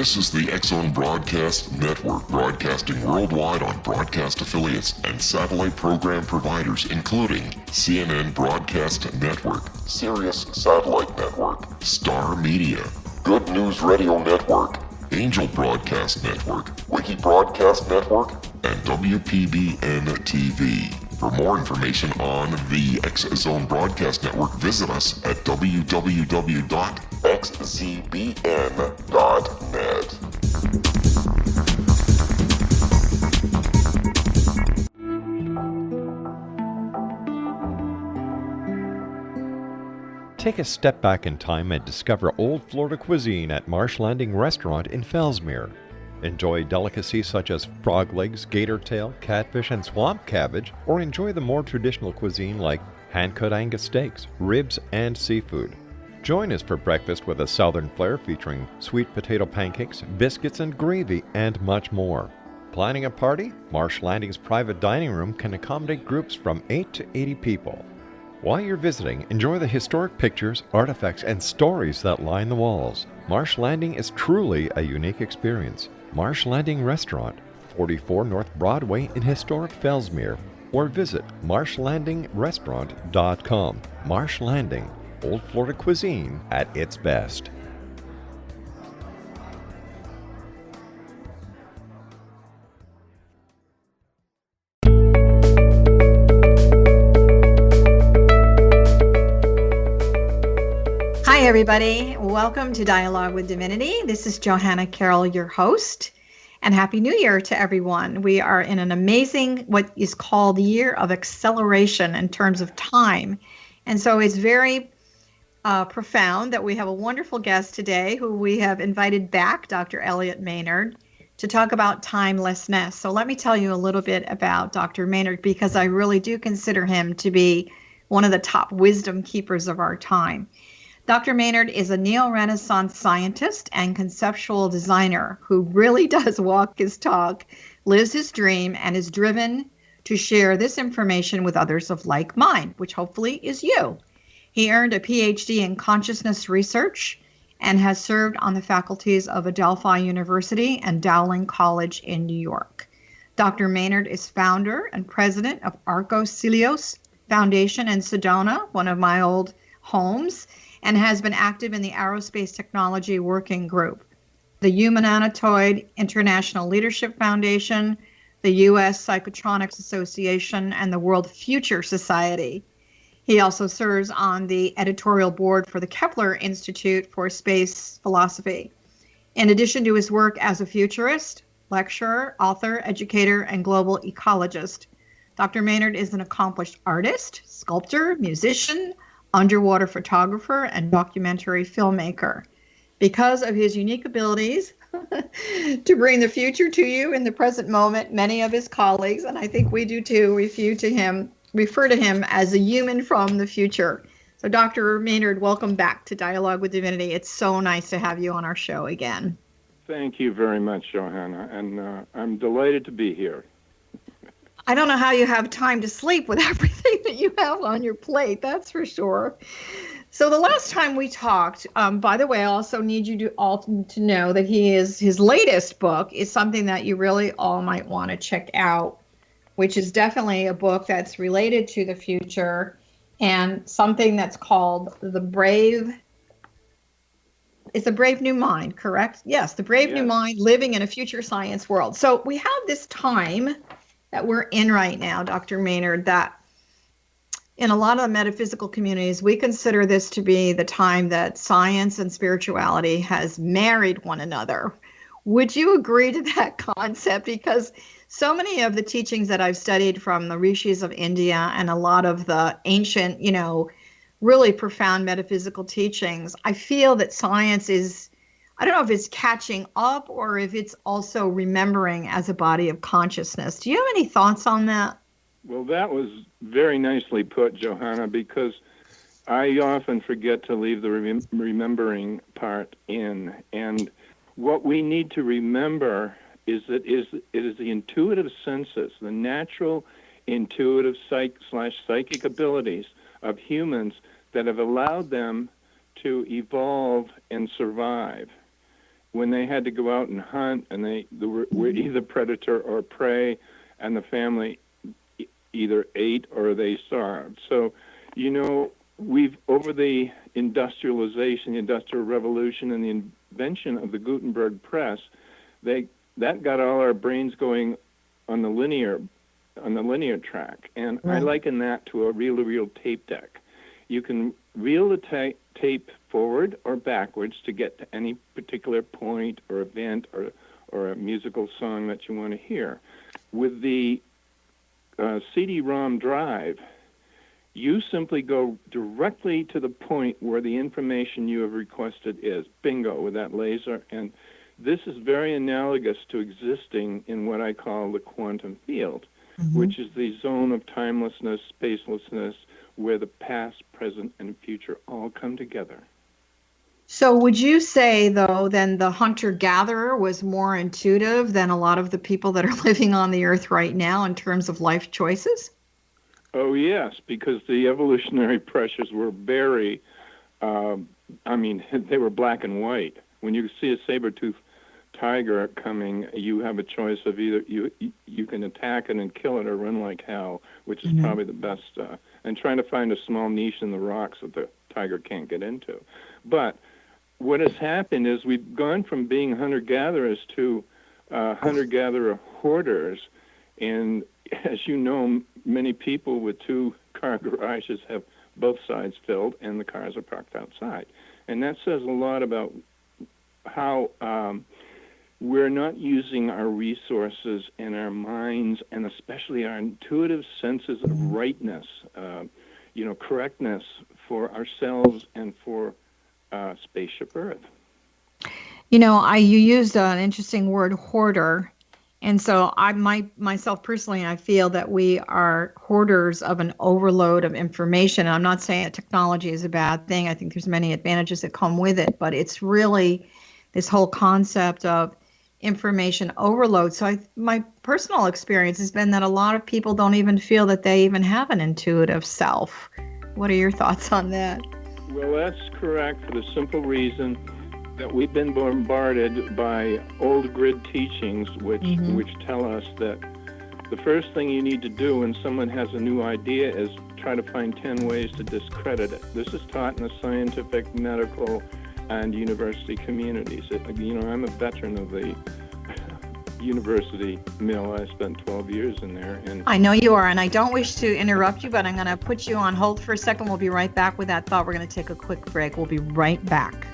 This is the X-Zone Broadcast Network, broadcasting worldwide on broadcast affiliates and satellite program providers, including CNN Broadcast Network, Sirius Satellite Network, Star Media, Good News Radio Network, Angel Broadcast Network, Wiki Broadcast Network, and WPBN TV. For more information on the X-Zone Broadcast Network, visit us at www.xzbn.net. Take a step back in time and discover old Florida cuisine at Marsh Landing Restaurant in Fellsmere. Enjoy delicacies such as frog legs, gator tail, catfish, and swamp cabbage, or enjoy the more traditional cuisine like hand-cut Angus steaks, ribs, and seafood. Join us for breakfast with a southern flair featuring sweet potato pancakes, biscuits and gravy, and much more. Planning a party? Marsh Landing's private dining room can accommodate groups from 8 to 80 people. While you're visiting, enjoy the historic pictures, artifacts, and stories that line the walls. Marsh Landing is truly a unique experience. Marsh Landing Restaurant, 44 North Broadway in historic Fellsmere, or visit marshlandingrestaurant.com. Marsh Landing, Old Florida cuisine at its best. Hi, everybody. Welcome to Dialogue with Divinity. This is Johanna Carroll, your host, and Happy New Year to everyone. We are in an amazing, what is called the year of acceleration in terms of time. And so it's very profound that we have a wonderful guest today who we have invited back, Dr. Elliott Maynard, to talk about timelessness. So let me tell you a little bit about Dr. Maynard, because I really do consider him to be one of the top wisdom keepers of our time. Dr. Maynard is a neo-Renaissance scientist and conceptual designer who really does walk his talk, lives his dream, and is driven to share this information with others of like mind, which hopefully is you. He earned a PhD in consciousness research and has served on the faculties of Adelphi University and Dowling College in New York. Dr. Maynard is founder and president of Arcos Cilios Foundation in Sedona, one of my old homes, and has been active in the Aerospace Technology Working Group, the Humanitoid International Leadership Foundation, the U.S. Psychotronics Association, and the World Future Society. He also serves on the editorial board for the Kepler Institute for Space Philosophy. In addition to his work as a futurist, lecturer, author, educator, and global ecologist, Dr. Maynard is an accomplished artist, sculptor, musician, underwater photographer, and documentary filmmaker. Because of his unique abilities to bring the future to you in the present moment, many of his colleagues, and I think we do too, refer to him as a human from the future. So Dr. Maynard, welcome back to Dialogue with Divinity. It's so nice to have you on our show again. Thank you very much, Johanna, and I'm delighted to be here. I don't know how you have time to sleep with everything that you have on your plate, that's for sure. So the last time we talked, by the way, I also need you to know that his latest book is something that you really all might want to check out, which is definitely a book that's related to the future and something that's called It's a Brave New Mind, correct? Yes, The Brave New Mind, Living in a Future Science World. So we have this time that we're in right now, Dr. Maynard, that in a lot of the metaphysical communities, we consider this to be the time that science and spirituality has married one another. Would you agree to that concept? Because so many of the teachings that I've studied from the rishis of India and a lot of the ancient, really profound metaphysical teachings, I feel that science is, I don't know if it's catching up or if it's also remembering as a body of consciousness. Do you have any thoughts on that? Well, that was very nicely put, Johanna, because I often forget to leave the remembering part in. And what we need to remember is that it is the intuitive senses, the natural intuitive psychic abilities of humans that have allowed them to evolve and survive. when they had to go out and hunt, and they were either predator or prey, and the family either ate or they starved. So, we've, over the industrialization, the Industrial Revolution, and the invention of the Gutenberg press, that got all our brains going on the linear track. And I liken that to a reel-to-reel tape deck. You can reel the tape forward or backwards to get to any particular point or event or a musical song that you want to hear. With the CD-ROM drive, you simply go directly to the point where the information you have requested is. Bingo, with that laser. And this is very analogous to existing in what I call the quantum field, which is the zone of timelessness, spacelessness, where the past, present, and future all come together. So would you say, though, then the hunter-gatherer was more intuitive than a lot of the people that are living on the earth right now in terms of life choices? Oh, yes, because the evolutionary pressures were very, they were black and white. When you see a saber-toothed tiger coming, you have a choice of either you can attack it and kill it or run like hell, which is probably the best, and trying to find a small niche in the rocks that the tiger can't get into. But what has happened is we've gone from being hunter-gatherers to hunter-gatherer hoarders, and as you know, many people with two-car garages have both sides filled, and the cars are parked outside. And that says a lot about how we're not using our resources and our minds, and especially our intuitive senses of rightness, correctness for ourselves and for Spaceship Earth. You used an interesting word, hoarder. And so myself personally, I feel that we are hoarders of an overload of information. And I'm not saying that technology is a bad thing. I think there's many advantages that come with it, but it's really this whole concept of information overload. So my personal experience has been that a lot of people don't even feel that they even have an intuitive self. What are your thoughts on that? Well, that's correct for the simple reason that we've been bombarded by old grid teachings, which tell us that the first thing you need to do when someone has a new idea is try to find 10 ways to discredit it. This is taught in the scientific, medical, and university communities. I'm a veteran of the university mill. I spent 12 years in there. And I know you are, and I don't wish to interrupt you, but I'm going to put you on hold for a second. We'll be right back with that thought. We're going to take a quick break. We'll be right back.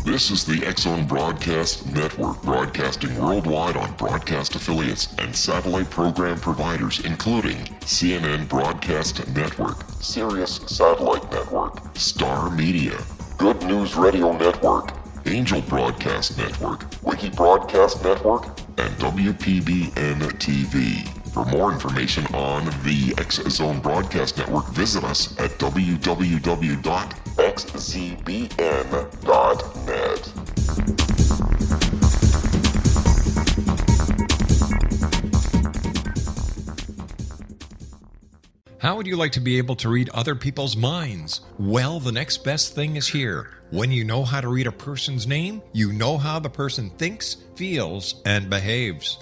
This is the X-Zone Broadcast Network, broadcasting worldwide on broadcast affiliates and satellite program providers, including CNN Broadcast Network, Sirius Satellite Network, Star Media, Good News Radio Network, Angel Broadcast Network, Wiki Broadcast Network, and WPBN TV. For more information on the X-Zone Broadcast Network, visit us at www.xzbn.net. How would you like to be able to read other people's minds? Well, the next best thing is here. When you know how to read a person's name, you know how the person thinks, feels, and behaves.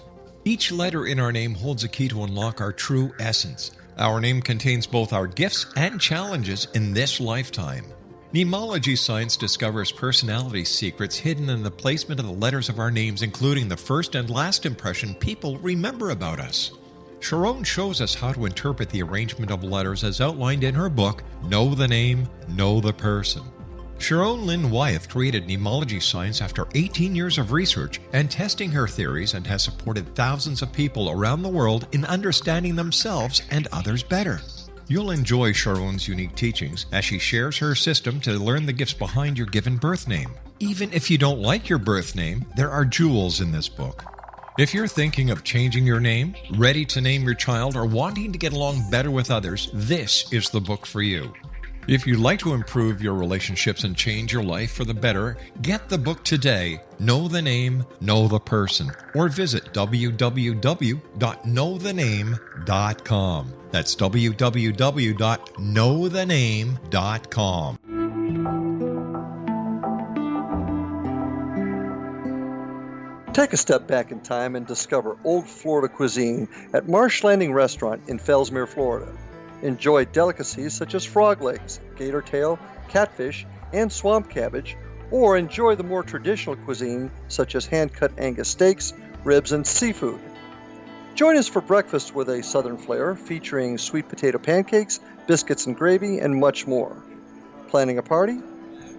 Each letter in our name holds a key to unlock our true essence. Our name contains both our gifts and challenges in this lifetime. Mnemology science discovers personality secrets hidden in the placement of the letters of our names, including the first and last impression people remember about us. Sharon shows us how to interpret the arrangement of letters as outlined in her book, Know the Name, Know the Person. Sharon Lynn Wyeth created mnemology science after 18 years of research and testing her theories, and has supported thousands of people around the world in understanding themselves and others better. You'll enjoy Sharon's unique teachings as she shares her system to learn the gifts behind your given birth name. Even if you don't like your birth name, there are jewels in this book. If you're thinking of changing your name, ready to name your child, or wanting to get along better with others, this is the book for you. If you'd like to improve your relationships and change your life for the better, get the book today, Know the Name, Know the Person, or visit www.knowthename.com. That's www.knowthename.com. Take a step back in time and discover old Florida cuisine at Marsh Landing Restaurant in Fellsmere, Florida. Enjoy delicacies such as frog legs, gator tail, catfish, and swamp cabbage, or enjoy the more traditional cuisine such as hand-cut Angus steaks, ribs, and seafood. Join us for breakfast with a southern flair featuring sweet potato pancakes, biscuits and gravy, and much more. Planning a party?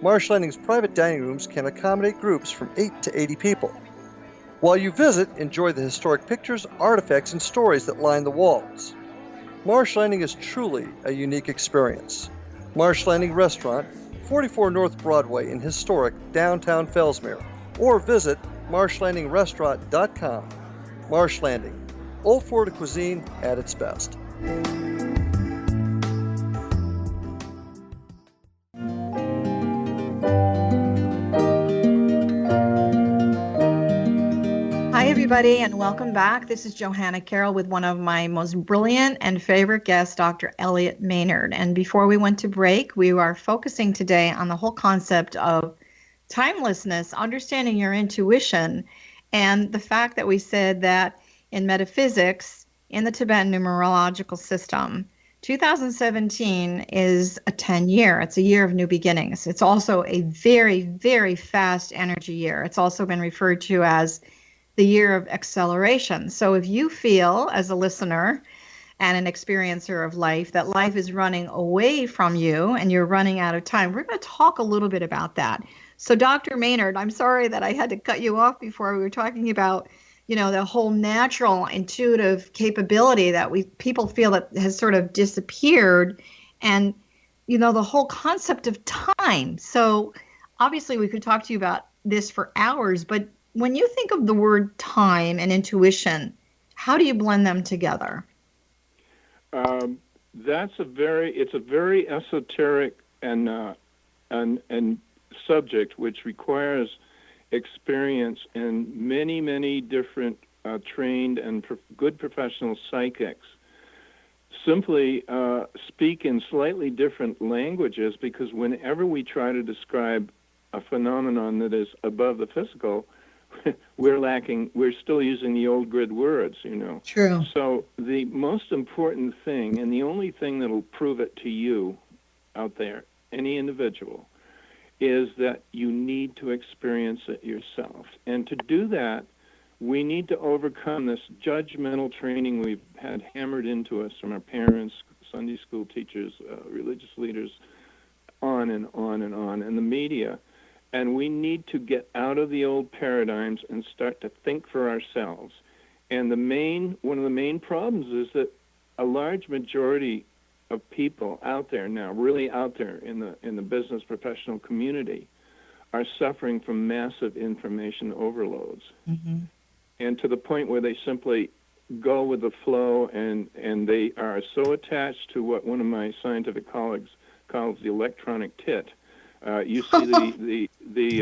Marsh Landing's private dining rooms can accommodate groups from 8 to 80 people. While you visit, enjoy the historic pictures, artifacts, and stories that line the walls. Marsh Landing is truly a unique experience. Marsh Landing Restaurant, 44 North Broadway in historic downtown Fellsmere, or visit marshlandingrestaurant.com. Marsh Landing, old Florida cuisine at its best. Hi, everybody, and welcome back. This is Johanna Carroll with one of my most brilliant and favorite guests, Dr. Elliott Maynard. And before we went to break, we are focusing today on the whole concept of timelessness, understanding your intuition, and the fact that we said that in metaphysics, in the Tibetan numerological system, 2017 is a 10-year. It's a year of new beginnings. It's also a very, very fast energy year. It's also been referred to as the year of acceleration. So if you feel as a listener and an experiencer of life that life is running away from you and you're running out of time, we're going to talk a little bit about that. So Dr. Maynard, I'm sorry that I had to cut you off before. We were talking about, the whole natural intuitive capability that people feel that has sort of disappeared, and, the whole concept of time. So obviously we could talk to you about this for hours, but when you think of the word time and intuition, how do you blend them together? It's a very esoteric and subject which requires experience in many, many different trained and good professional psychics. Simply speak in slightly different languages, because whenever we try to describe a phenomenon that is above the physical, we're still using the old grid words, True. So the most important thing, and the only thing that'll prove it to you out there, any individual, is that you need to experience it yourself. And to do that, we need to overcome this judgmental training we've had hammered into us from our parents, Sunday school teachers, religious leaders, on and on and on, and the media. And we need to get out of the old paradigms and start to think for ourselves. And one of the main problems is that a large majority of people out there now, really out there in the business professional community, are suffering from massive information overloads. Mm-hmm. And to the point where they simply go with the flow, and they are so attached to what one of my scientific colleagues calls the electronic tit. You see the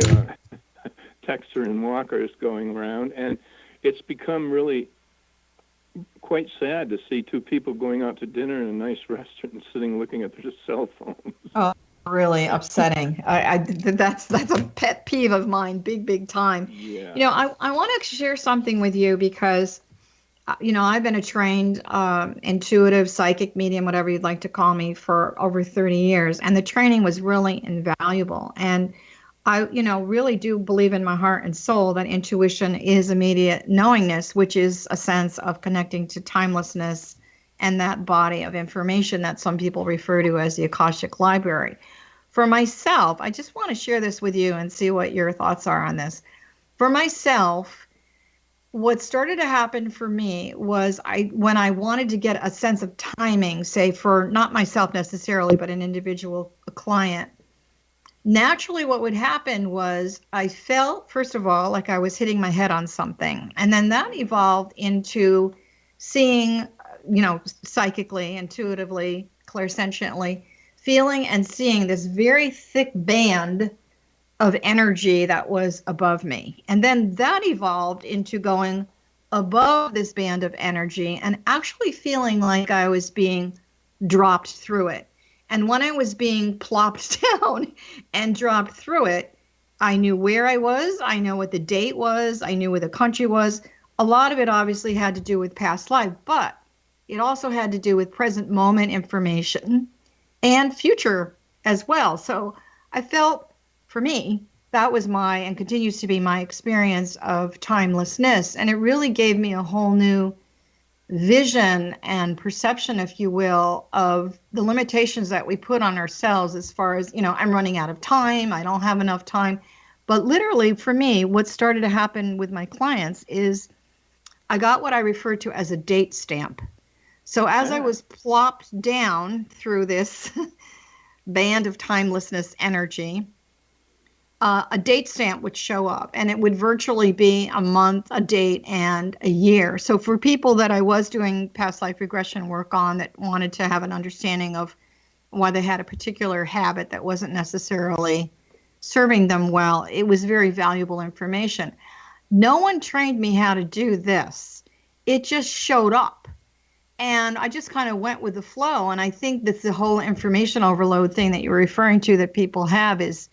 texter and walkers going around, and it's become really quite sad to see two people going out to dinner in a nice restaurant and sitting looking at their cell phones. Oh, really upsetting. That's a pet peeve of mine, big time. Yeah. I want to share something with you because, I've been a trained intuitive, psychic, medium, whatever you'd like to call me, for over 30 years. And the training was really invaluable. And I, really do believe in my heart and soul that intuition is immediate knowingness, which is a sense of connecting to timelessness and that body of information that some people refer to as the Akashic Library. For myself, I just want to share this with you and see what your thoughts are on this. For myself, what started to happen for me was when I wanted to get a sense of timing, say for not myself necessarily, but an individual client, naturally what would happen was I felt, first of all, like I was hitting my head on something. And then that evolved into seeing, psychically, intuitively, clairsentiently, feeling and seeing this very thick band of energy that was above me. And then that evolved into going above this band of energy and actually feeling like I was being dropped through it. And when I was being plopped down and dropped through it, I knew where I was. I knew what the date was. I knew where the country was. A lot of it obviously had to do with past life, but it also had to do with present moment information and future as well. So I felt, for me, that was my, and continues to be my experience of timelessness. And it really gave me a whole new vision and perception, if you will, of the limitations that we put on ourselves as far as, I'm running out of time, I don't have enough time. But literally, for me, what started to happen with my clients is I got what I refer to as a date stamp. So as I was plopped down through this band of timelessness energy, a date stamp would show up, and it would virtually be a month, a date, and a year. So for people that I was doing past life regression work on that wanted to have an understanding of why they had a particular habit that wasn't necessarily serving them well, it was very valuable information. No one trained me how to do this. It just showed up. And I just kind of went with the flow. And I think that the whole information overload thing that you're referring to that people have is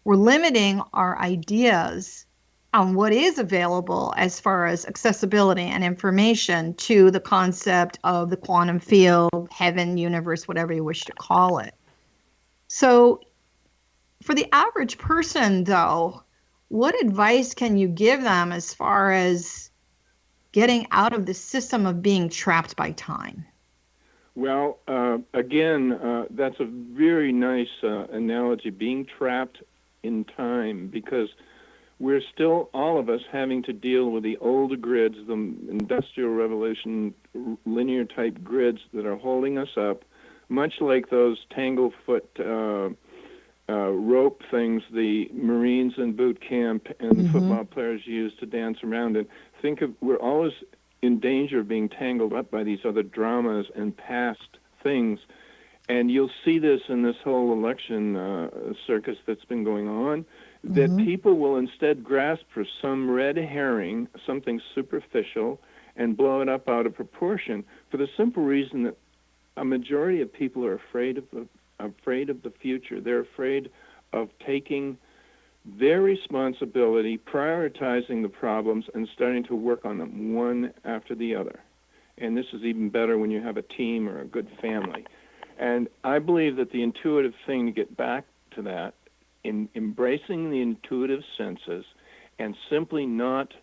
we're limiting our ideas on what is available as far as accessibility and information to the concept of the quantum field, heaven, universe, whatever you wish to call it. So for the average person, though, what advice can you give them as far as getting out of the system of being trapped by time? Well, again, that's a very nice analogy, being trapped in time, because we're still, all of us, having to deal with the old grids, the Industrial Revolution linear type grids that are holding us up, much like those tanglefoot rope things the Marines in boot camp and the football players use to dance around. And we're always in danger of being tangled up by these other dramas and past things. And you'll see this in this whole election circus that's been going on, that people will instead grasp for some red herring, something superficial, and blow it up out of proportion for the simple reason that a majority of people are afraid of the future. They're afraid of taking their responsibility, prioritizing the problems, and starting to work on them one after the other. And this is even better when you have a team or a good family. And I believe that the intuitive thing to get back to that, in embracing the intuitive senses and simply not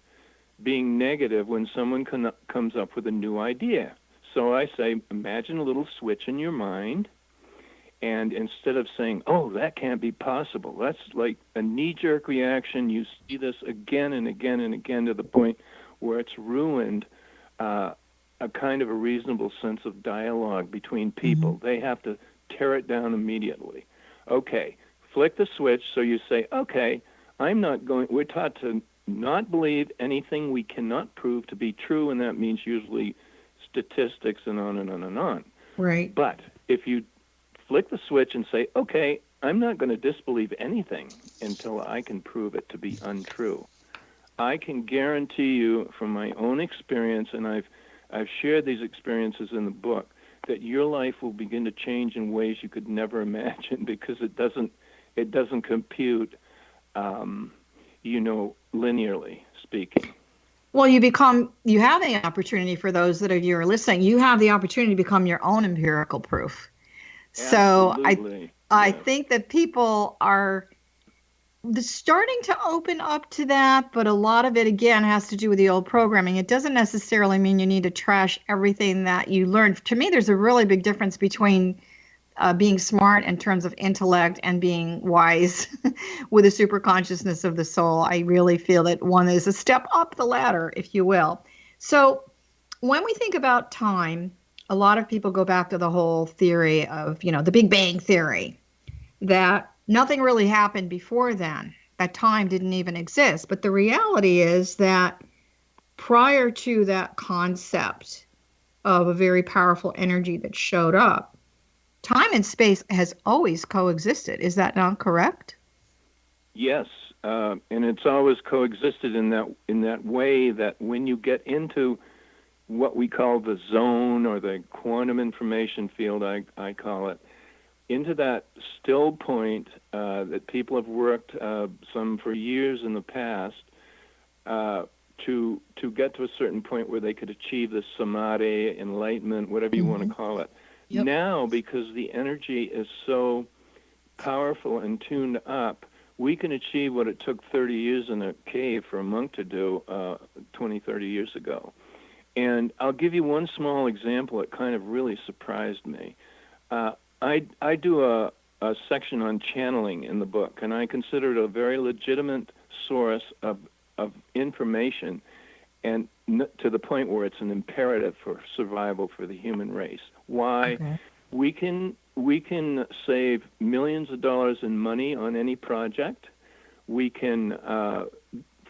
being negative when someone comes up with a new idea. So I say, imagine a little switch in your mind, and instead of saying, oh, that can't be possible, that's like a knee-jerk reaction. You see this again and again and again to the point where it's ruined a kind of a reasonable sense of dialogue between people. They have to tear it down immediately. Okay, flick the switch so you say, okay, we're taught to not believe anything we cannot prove to be true, and that means usually statistics and on and on and on. Right. But if you flick the switch and say, okay, I'm not going to disbelieve anything until I can prove it to be untrue, I can guarantee you from my own experience, and I've shared these experiences in the book, that your life will begin to change in ways you could never imagine, because it doesn't compute, linearly speaking. Well, you have the opportunity, for those that you are listening, you have the opportunity to become your own empirical proof. Absolutely. So I think that people are starting to open up to that, but a lot of it, again, has to do with the old programming. It doesn't necessarily mean you need to trash everything that you learned. To me, there's a really big difference between being smart in terms of intellect and being wise with a super consciousness of the soul. I really feel that one is a step up the ladder, if you will. So when we think about time, a lot of people go back to the whole theory of, the Big Bang theory, that nothing really happened before then, that time didn't even exist. But the reality is that prior to that concept of a very powerful energy that showed up, time and space has always coexisted. Is that not correct? Yes, and it's always coexisted in that way that when you get into what we call the zone or the quantum information field, I call it, into that still point that people have worked some for years in the past to get to a certain point where they could achieve the samadhi, enlightenment, whatever you want to call it. Yep. Now, because the energy is so powerful and tuned up, we can achieve what it took 30 years in a cave for a monk to do 20, 30 years ago. And I'll give you one small example that kind of really surprised me. I do a section on channeling in the book, and I consider it a very legitimate source of information, and to the point where it's an imperative for survival for the human race. Why? Okay. We can save millions of dollars in money on any project. We can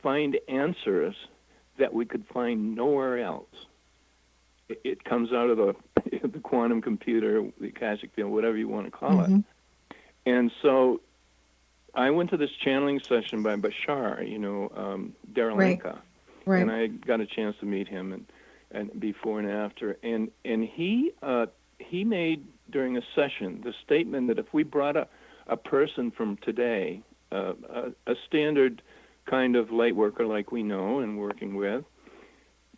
find answers that we could find nowhere else. It comes out of the quantum computer, the Akashic field, whatever you want to call it. And so I went to this channeling session by Bashar, Darylenka, Right. and I got a chance to meet him and before and after. And he made during a session the statement that if we brought a person from today, a standard kind of light worker like we know and working with,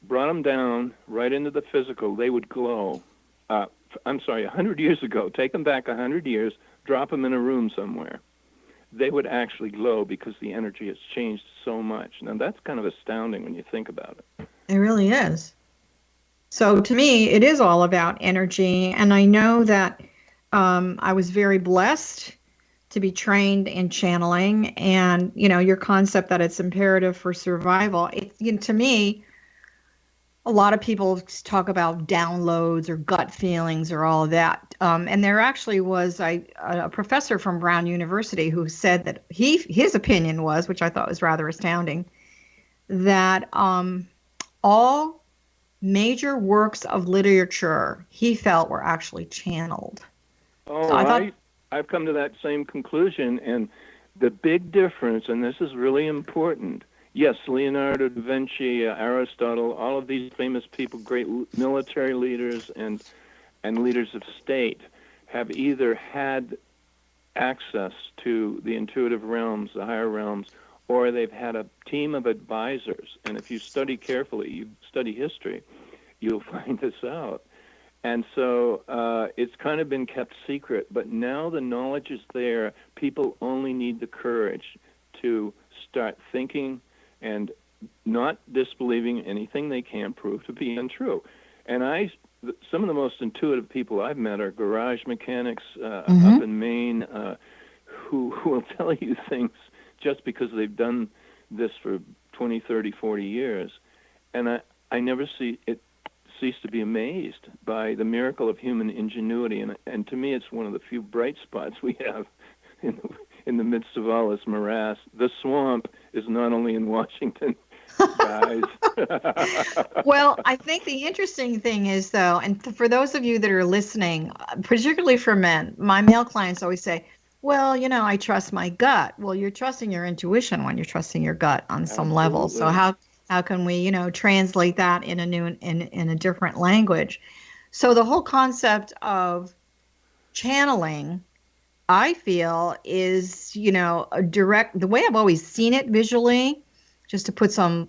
brought them down right into the physical, they would glow. 100 years ago, take them back 100 years, drop them in a room somewhere. They would actually glow because the energy has changed so much. Now, that's kind of astounding when you think about it. It really is. So to me, it is all about energy. And I know that I was very blessed to be trained in channeling, and, your concept that it's imperative for survival. To me, a lot of people talk about downloads or gut feelings or all of that. And there actually was a professor from Brown University who said that his opinion was, which I thought was rather astounding, that all major works of literature he felt were actually channeled. Oh, So I've come to that same conclusion, and the big difference, and this is really important. Yes, Leonardo da Vinci, Aristotle, all of these famous people, great military leaders and leaders of state, have either had access to the intuitive realms, the higher realms, or they've had a team of advisors. And if you study carefully, you study history, you'll find this out. And so it's kind of been kept secret, but now the knowledge is there. People only need the courage to start thinking and not disbelieving anything they can't prove to be untrue. And some of the most intuitive people I've met are garage mechanics up in Maine who will tell you things just because they've done this for 20, 30, 40 years. And I never cease to be amazed by the miracle of human ingenuity. And to me, it's one of the few bright spots we have in the midst of all this morass. The swamp is not only in Washington, guys. Well, I think the interesting thing is, though, and for those of you that are listening, particularly for men, my male clients always say, well, I trust my gut. Well, you're trusting your intuition when you're trusting your gut on some level. So how can we, translate that in a different language? So the whole concept of channeling, I feel, is, the way I've always seen it visually, just to put some,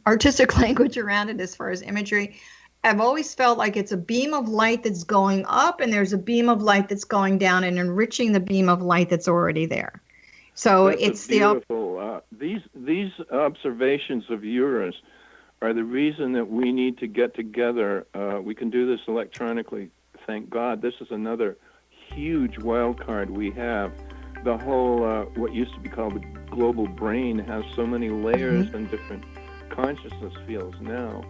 artistic language around it as far as imagery. I've always felt like it's a beam of light that's going up, and there's a beam of light that's going down and enriching the beam of light that's already there. So That's beautiful. These observations of yours are the reason that we need to get together. We can do this electronically. Thank God. This is another huge wild card we have. The whole, what used to be called the global brain, has so many layers and different consciousness fields now.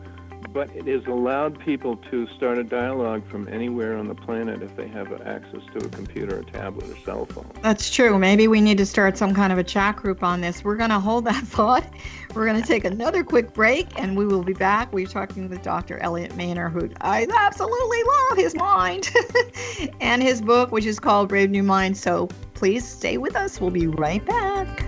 but it has allowed people to start a dialogue from anywhere on the planet if they have access to a computer, a tablet, or cell phone. That's true. Maybe we need to start some kind of a chat group on this. We're going to hold that thought. We're going to take another quick break, and we will be back. We're talking with Dr. Elliott Maynard, who I absolutely love his mind, and his book, which is called Brave New Mind. So please stay with us. We'll be right back.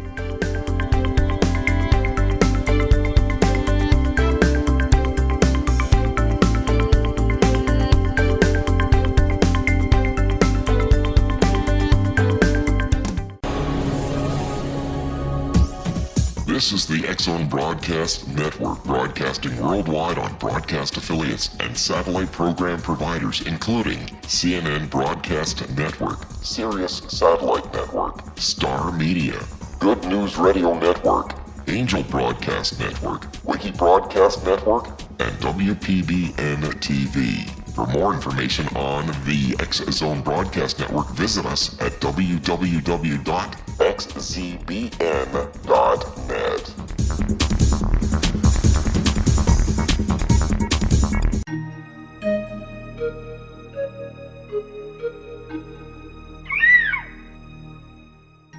This is the X-Zone Broadcast Network, broadcasting worldwide on broadcast affiliates and satellite program providers, including CNN Broadcast Network, Sirius Satellite Network, Star Media, Good News Radio Network, Angel Broadcast Network, Wiki Broadcast Network, and WPBN TV. For more information on the X-Zone Broadcast Network, visit us at www.xzbn.net.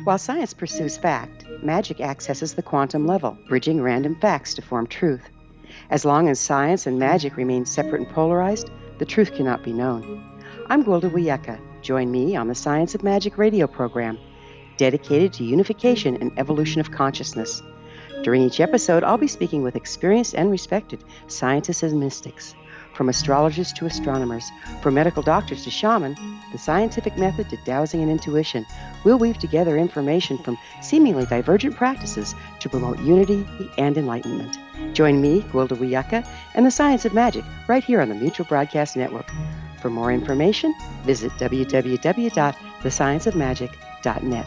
While science pursues fact, magic accesses the quantum level, bridging random facts to form truth. As long as science and magic remain separate and polarized, the truth cannot be known. I'm Gwilda Wiyaka. Join me on the Science of Magic radio program, dedicated to unification and evolution of consciousness. During each episode, I'll be speaking with experienced and respected scientists and mystics. From astrologers to astronomers, from medical doctors to shaman, the scientific method to dowsing and intuition, we'll weave together information from seemingly divergent practices to promote unity and enlightenment. Join me, Gwilda Wiyaka, and the Science of Magic right here on the Mutual Broadcast Network. For more information, visit www.thescienceofmagic.net.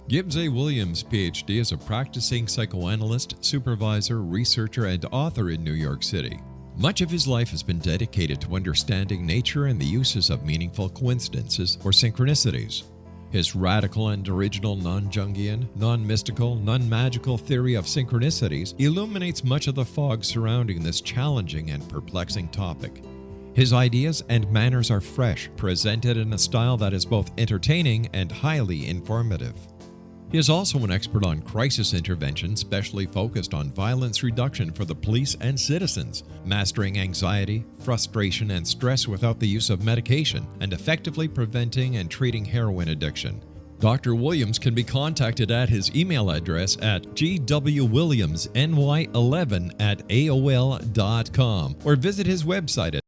Gibbs A. Williams, Ph.D., is a practicing psychoanalyst, supervisor, researcher, and author in New York City. Much of his life has been dedicated to understanding nature and the uses of meaningful coincidences or synchronicities. His radical and original non-Jungian, non-mystical, non-magical theory of synchronicities illuminates much of the fog surrounding this challenging and perplexing topic. His ideas and manners are fresh, presented in a style that is both entertaining and highly informative. He is also an expert on crisis intervention, specially focused on violence reduction for the police and citizens, mastering anxiety, frustration, and stress without the use of medication, and effectively preventing and treating heroin addiction. Dr. Williams can be contacted at his email address at gwwilliamsny11@aol.com or visit his website at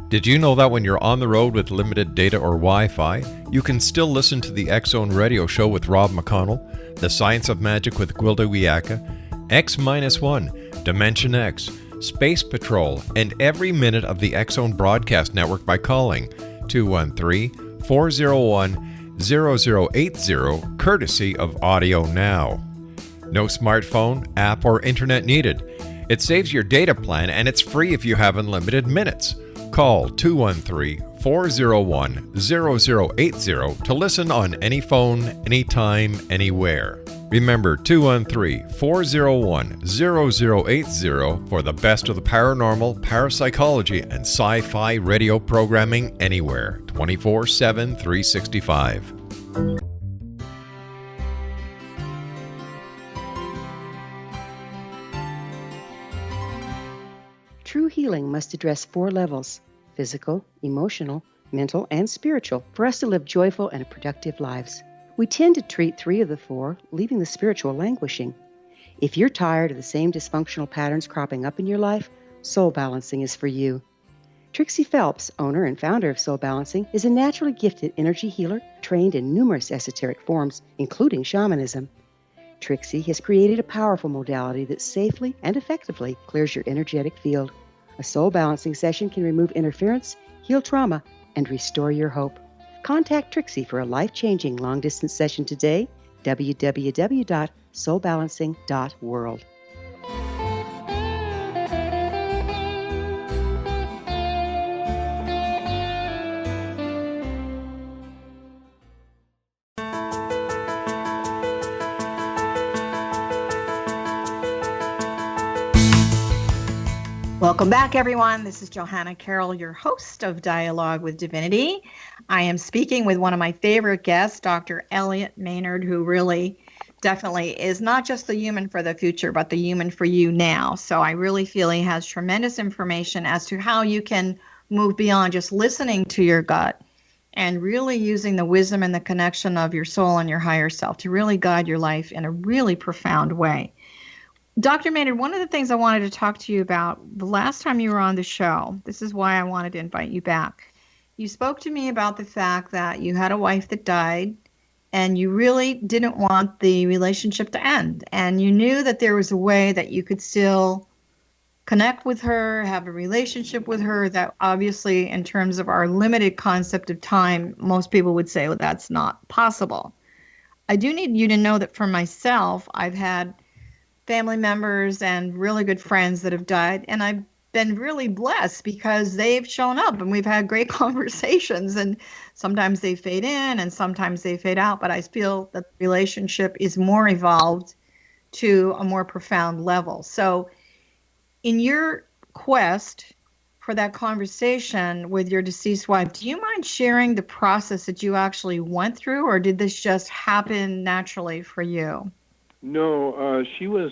Did you know that when you're on the road with limited data or Wi-Fi, you can still listen to the X-Zone Radio Show with Rob McConnell, The Science of Magic with Gwilda Wiyaka, X-1, Dimension X, Space Patrol, and every minute of the X-Zone Broadcast Network by calling 213-401-0080, courtesy of Audio Now. No smartphone, app, or internet needed. It saves your data plan and it's free if you have unlimited minutes. Call 213-401-0080 to listen on any phone, anytime, anywhere. Remember 213-401-0080 for the best of the paranormal, parapsychology, and sci-fi radio programming anywhere, 24/7, 365. True healing must address 4 levels: physical, emotional, mental, and spiritual, for us to live joyful and productive lives. We tend to treat 3 of the 4, leaving the spiritual languishing. If you're tired of the same dysfunctional patterns cropping up in your life, soul balancing is for you. Trixie Phelps, owner and founder of Soul Balancing, is a naturally gifted energy healer trained in numerous esoteric forms, including shamanism. Trixie has created a powerful modality that safely and effectively clears your energetic field. A soul balancing session can remove interference, heal trauma, and restore your hope. Contact Trixie for a life-changing long-distance session today, www.soulbalancing.world. Welcome back, everyone. This is Johanna Carroll, your host of Dialogue with Divinity. I am speaking with one of my favorite guests, Dr. Elliott Maynard, who really definitely is not just the human for the future, but the human for you now. So I really feel he has tremendous information as to how you can move beyond just listening to your gut and really using the wisdom and the connection of your soul and your higher self to really guide your life in a really profound way. Dr. Maynard, one of the things I wanted to talk to you about the last time you were on the show, this is why I wanted to invite you back. You spoke to me about the fact that you had a wife that died and you really didn't want the relationship to end. And you knew that there was a way that you could still connect with her, have a relationship with her that obviously in terms of our limited concept of time, most people would say, well, that's not possible. I do need you to know that for myself, I've had family members and really good friends that have died. And I've been really blessed because they've shown up and we've had great conversations, and sometimes they fade in and sometimes they fade out. But I feel that the relationship is more evolved to a more profound level. So in your quest for that conversation with your deceased wife, do you mind sharing the process that you actually went through, or did this just happen naturally for you? No, she was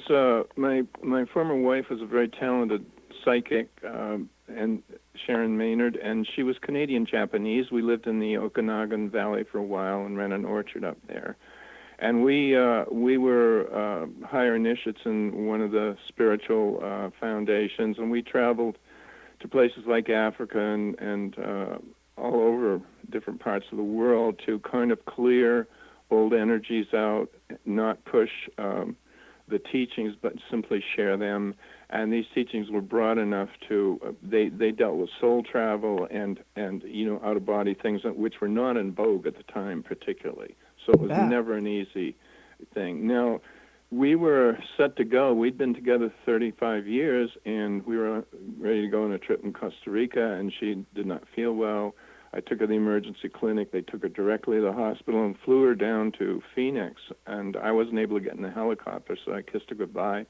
my former wife was a very talented psychic, and Sharon Maynard, and she was Canadian Japanese. We lived in the Okanagan Valley for a while and ran an orchard up there, and we were higher initiates in one of the spiritual foundations, and we traveled to places like Africa and all over different parts of the world to kind of clear old energies out, not push the teachings, but simply share them. And these teachings were broad enough to, they dealt with soul travel and out of body things which were not in vogue at the time particularly. So it was never an easy thing. Now, we were set to go. We'd been together 35 years, and we were ready to go on a trip in Costa Rica, and she did not feel well. I took her to the emergency clinic. They took her directly to the hospital and flew her down to Phoenix. And I wasn't able to get in the helicopter, so I kissed her goodbye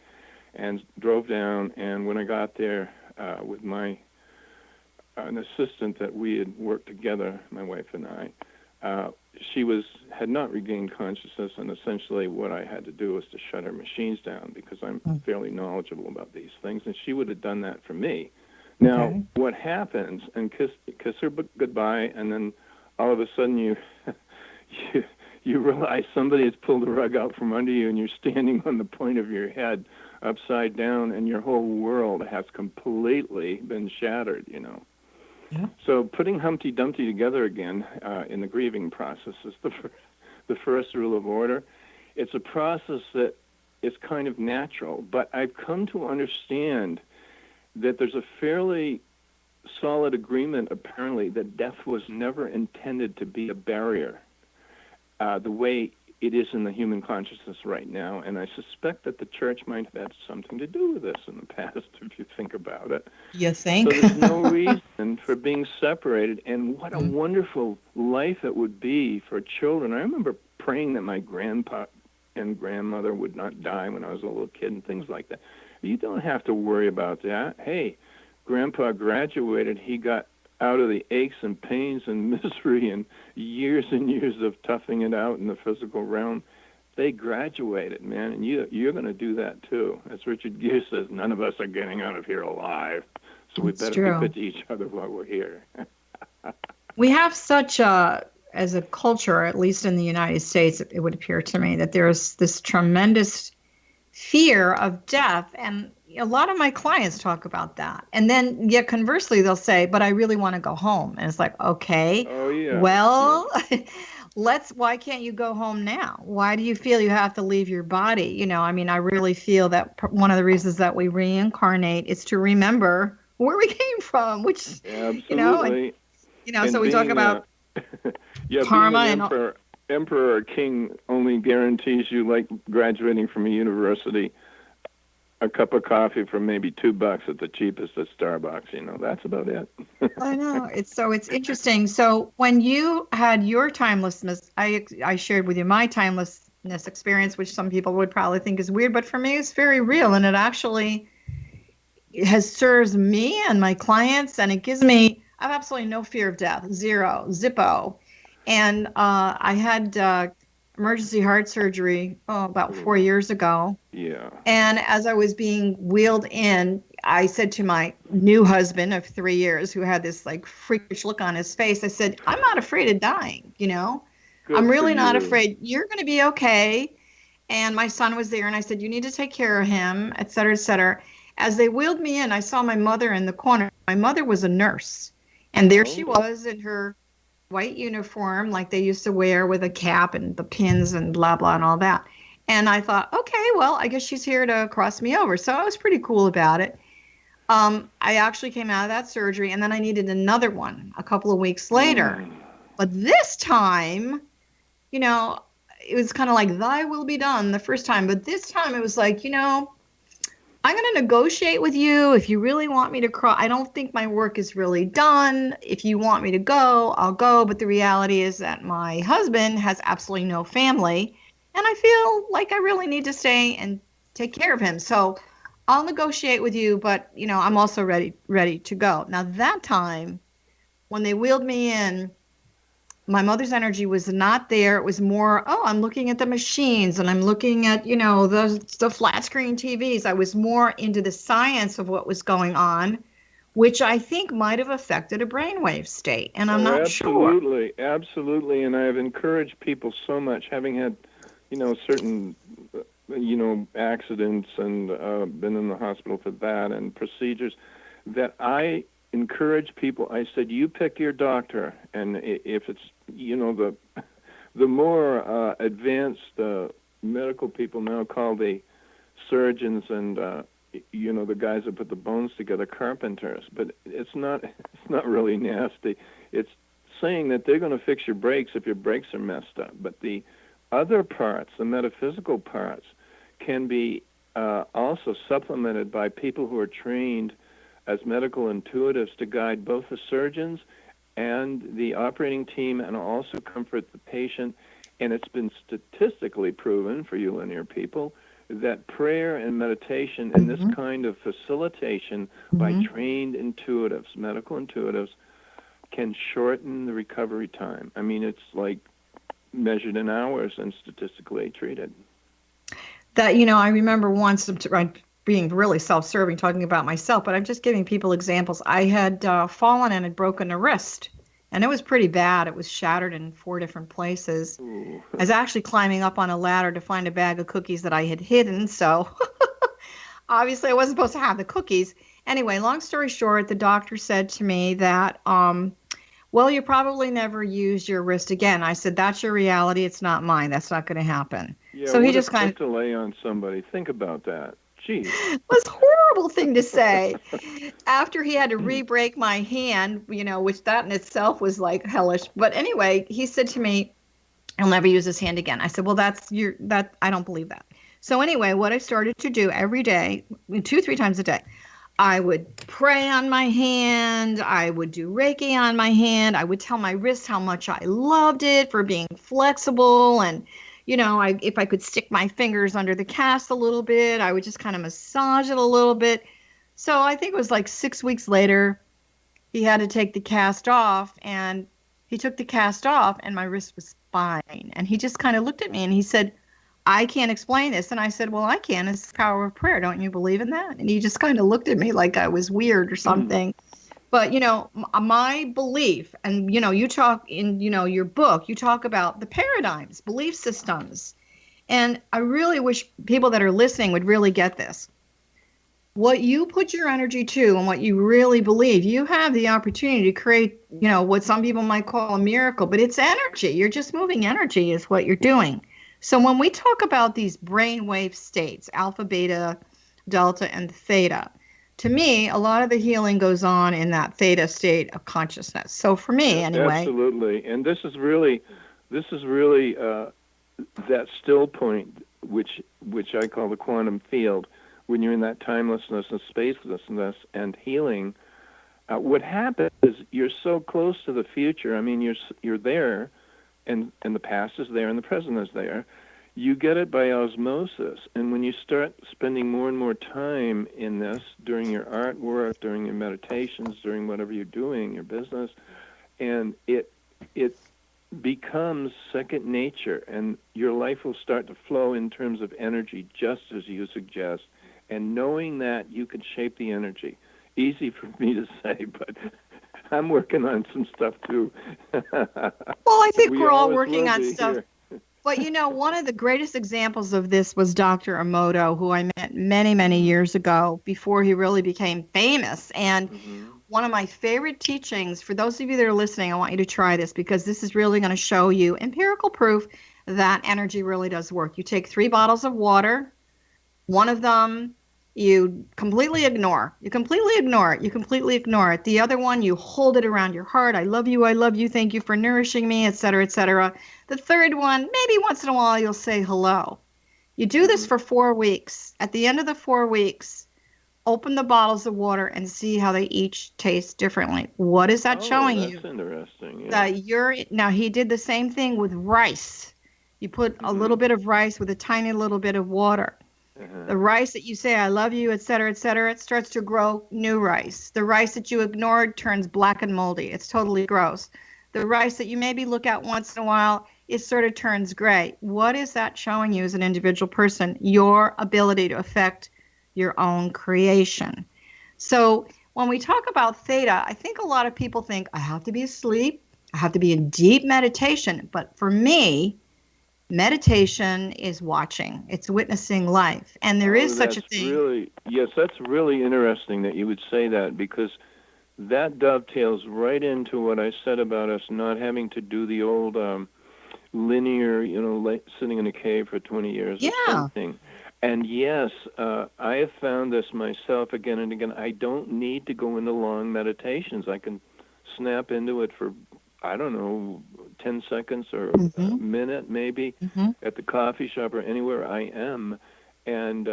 and drove down. And when I got there with an assistant that we had worked together, my wife and I, she had not regained consciousness, and essentially what I had to do was to shut her machines down because I'm fairly knowledgeable about these things, and she would have done that for me. Now, what happens, and kiss her goodbye, and then all of a sudden you realize somebody has pulled the rug out from under you, and you're standing on the point of your head upside down, and your whole world has completely been shattered, Yeah. So putting Humpty Dumpty together again in the grieving process is the first rule of order. It's a process that is kind of natural, but I've come to understand that there's a fairly solid agreement, apparently, that death was never intended to be a barrier the way it is in the human consciousness right now. And I suspect that the church might have had something to do with this in the past, if you think about it. You think? So there's no reason for being separated. And what a wonderful life it would be for children. I remember praying that my grandpa and grandmother would not die when I was a little kid and things like that. You don't have to worry about that. Hey, Grandpa graduated. He got out of the aches and pains and misery and years of toughing it out in the physical realm. They graduated, man, and you're going to do that too. As Richard Gere says, none of us are getting out of here alive, so we better be good to each other while we're here. We have such as a culture, at least in the United States, it would appear to me, that there's this tremendous fear of death. And a lot of my clients talk about that. And then yet conversely, they'll say, but I really want to go home. And it's like, okay, well, why can't you go home now? Why do you feel you have to leave your body? I really feel that one of the reasons that we reincarnate is to remember where we came from, which, absolutely. So we talk about karma being an emperor or king only guarantees you, like graduating from a university, a cup of coffee for maybe $2 at the cheapest at Starbucks. That's about it. I know. It's interesting. So when you had your timelessness, I shared with you my timelessness experience, which some people would probably think is weird, but for me it's very real, and it actually has served me and my clients, and it gives me, I have absolutely no fear of death, zero, zippo. And I had emergency heart surgery about 4 years ago. Yeah. And as I was being wheeled in, I said to my new husband of 3 years, who had this like freakish look on his face, I said, I'm not afraid of dying, you know? Good I'm for really not you. afraid. You're going to be okay. And my son was there, and I said, you need to take care of him, et cetera, et cetera. As they wheeled me in, I saw my mother in the corner. My mother was a nurse, and there she was in her white uniform like they used to wear, with a cap and the pins and blah, blah, and all that. And I thought, okay, well, I guess she's here to cross me over. So I was pretty cool about it. I actually came out of that surgery, and then I needed another one a couple of weeks later. But this time, you know, it was kind of like, thy will be done the first time. But this time it was like, you know, I'm going to negotiate with you. If you really want me to cross, I don't think my work is really done. If you want me to go, I'll go. But the reality is that my husband has absolutely no family, and I feel like I really need to stay and take care of him. So I'll negotiate with you, but, you know, I'm also ready to go. Now, that time when they wheeled me in, my mother's energy was not there. It was more, oh, I'm looking at the machines, and I'm looking at, you know, the flat screen TVs. I was more into the science of what was going on, which I think might have affected a brainwave state, and I'm not sure. Absolutely. And I have encouraged people so much, having had, you know, certain, you know, accidents and been in the hospital for that and procedures, that I encourage people. I said, you pick your doctor, and if it's, you know, the more advanced medical people now call the surgeons and you know, the guys that put the bones together carpenters, but it's not really nasty. It's saying that they're going to fix your brakes if your brakes are messed up, but the other parts, the metaphysical parts, can be also supplemented by people who are trained as medical intuitives to guide both the surgeons and the operating team, and also comfort the patient. And it's been statistically proven for you linear people that prayer and meditation and this kind of facilitation by trained intuitives, medical intuitives, can shorten the recovery time. I mean, it's like measured in hours and statistically treated. That, you know, I remember once being really self-serving, talking about myself, but I'm just giving people examples. I had fallen and had broken a wrist, and it was pretty bad. It was shattered in 4 different places. Ooh. I was actually climbing up on a ladder to find a bag of cookies that I had hidden, so obviously I wasn't supposed to have the cookies. Anyway, long story short, the doctor said to me that, well, you probably never use your wrist again. I said, that's your reality. It's not mine. That's not going to happen. Yeah, so he just kind of to lay on somebody. Think about that. Geez. It was a horrible thing to say. After he had to re-break my hand, you know, which that in itself was like hellish. But anyway, he said to me, I'll never use this hand again. I said, well, I don't believe that. So anyway, what I started to do every day, 2-3 times a day, I would pray on my hand. I would do Reiki on my hand. I would tell my wrist how much I loved it for being flexible. And, you know, if I could stick my fingers under the cast a little bit, I would just kind of massage it a little bit. So I think it was like 6 weeks later, he had to take the cast off, and he took the cast off, and my wrist was fine. And he just kind of looked at me and he said, I can't explain this. And I said, well, I can. It's the power of prayer. Don't you believe in that? And he just kind of looked at me like I was weird or something. But, you know, my belief, and, you know, you talk in, you know, your book, you talk about the paradigms, belief systems. And I really wish people that are listening would really get this. What you put your energy to and what you really believe, you have the opportunity to create, you know, what some people might call a miracle, but it's energy. You're just moving energy is what you're doing. So when we talk about these brainwave states, alpha, beta, delta, and theta, to me, a lot of the healing goes on in that theta state of consciousness. So for me, anyway. Absolutely. And this is really that still point, which I call the quantum field. When you're in that timelessness and spacelessness and healing, what happens is you're so close to the future. I mean, you're there, and the past is there and the present is there. you get it by osmosis. And when you start spending more and more time in this during your artwork, during your meditations, during whatever you're doing, your business, and it becomes second nature, and your life will start to flow in terms of energy, just as you suggest. And knowing that, you can shape the energy. Easy for me to say, but I'm working on some stuff too. Well, I think we're all always working will on be stuff. here. But one of the greatest examples of this was Dr. Emoto, who I met many, many years ago before he really became famous. And one of my favorite teachings, for those of you that are listening, I want you to try this, because this is really going to show you empirical proof that energy really does work. You take 3 bottles of water, one of them you completely ignore. You completely ignore it. You completely ignore it. The other one, you hold it around your heart. I love you. I love you. Thank you for nourishing me, etc., etc. The third one, maybe once in a while you'll say hello. You do this for 4 weeks. At the end of the 4 weeks, open the bottles of water and see how they each taste differently. What is that showing you? That's interesting. Yeah. Now, he did the same thing with rice. You put a little bit of rice with a tiny little bit of water. The rice that you say, I love you, et cetera, it starts to grow new rice. The rice that you ignored turns black and moldy. It's totally gross. The rice that you maybe look at once in a while, it sort of turns gray. What is that showing you as an individual person? Your ability to affect your own creation. So when we talk about theta, I think a lot of people think, I have to be asleep, I have to be in deep meditation. But for me, meditation is watching. It's witnessing life. And there is such a thing. That's really interesting that you would say that, because that dovetails right into what I said about us not having to do the old linear, sitting in a cave for 20 years or something. And yes, I have found this myself again and again. I don't need to go into long meditations. I can snap into it for, 10 seconds or a minute maybe at the coffee shop or anywhere I am, and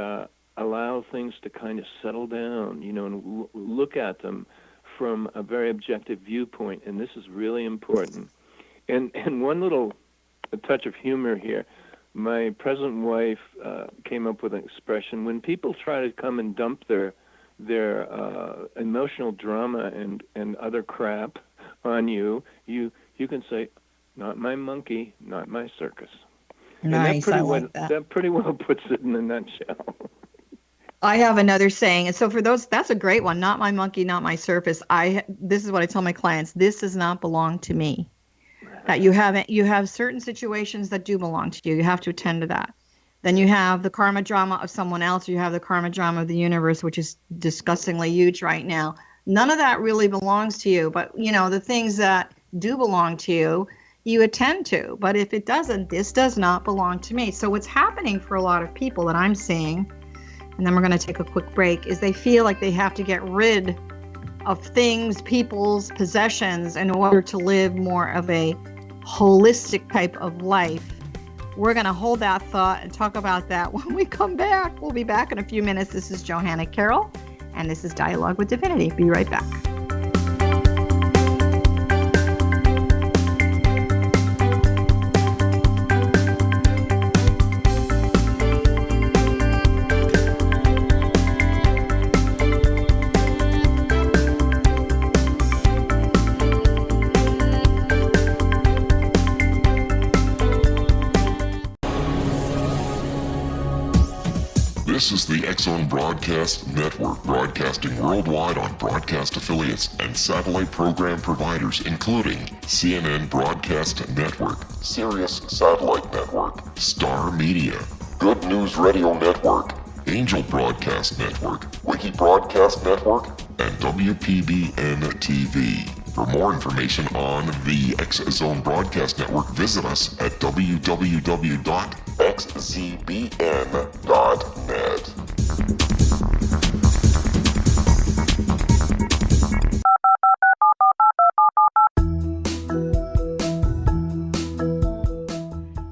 allow things to kind of settle down, and look at them from a very objective viewpoint. And this is really important. And one little touch of humor here. My present wife came up with an expression: when people try to come and dump their emotional drama and other crap on you, you can say, not my monkey, not my circus. Nice, and I like that. That pretty well puts it in a nutshell. I have another saying, and so for those, that's a great one. Not my monkey, not my circus. This is what I tell my clients: this does not belong to me. That you have certain situations that do belong to you. You have to attend to that. Then you have the karma drama of someone else, or you have the karma drama of the universe, which is disgustingly huge right now. None of that really belongs to you, but the things that do belong to you, you attend to. But if it doesn't, this does not belong to me. So what's happening for a lot of people that I'm seeing, and then we're going to take a quick break, is they feel like they have to get rid of things, people's possessions, in order to live more of a holistic type of life. We're going to hold that thought and talk about that when we come back. We'll be back in a few minutes. This is Johanna Carroll, and this is Dialogue with Divinity. Be right back. This is the X-Zone Broadcast Network, broadcasting worldwide on broadcast affiliates and satellite program providers, including CNN Broadcast Network, Sirius Satellite Network, Star Media, Good News Radio Network, Angel Broadcast Network, Wiki Broadcast Network, and WPBN TV. For more information on the X-Zone Broadcast Network, visit us at www.xzbn.net.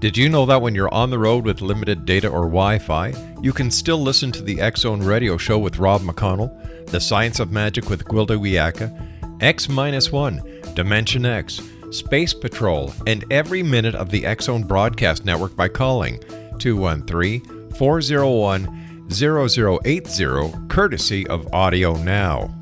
Did you know that when you're on the road with limited data or Wi-Fi, you can still listen to the X-Zone Radio Show with Rob McConnell, The Science of Magic with Gwilda Wiyaka, X-1, Dimension X, Space Patrol, and every minute of the X-Zone Broadcast Network by calling 213-401-0080, courtesy of Audio Now.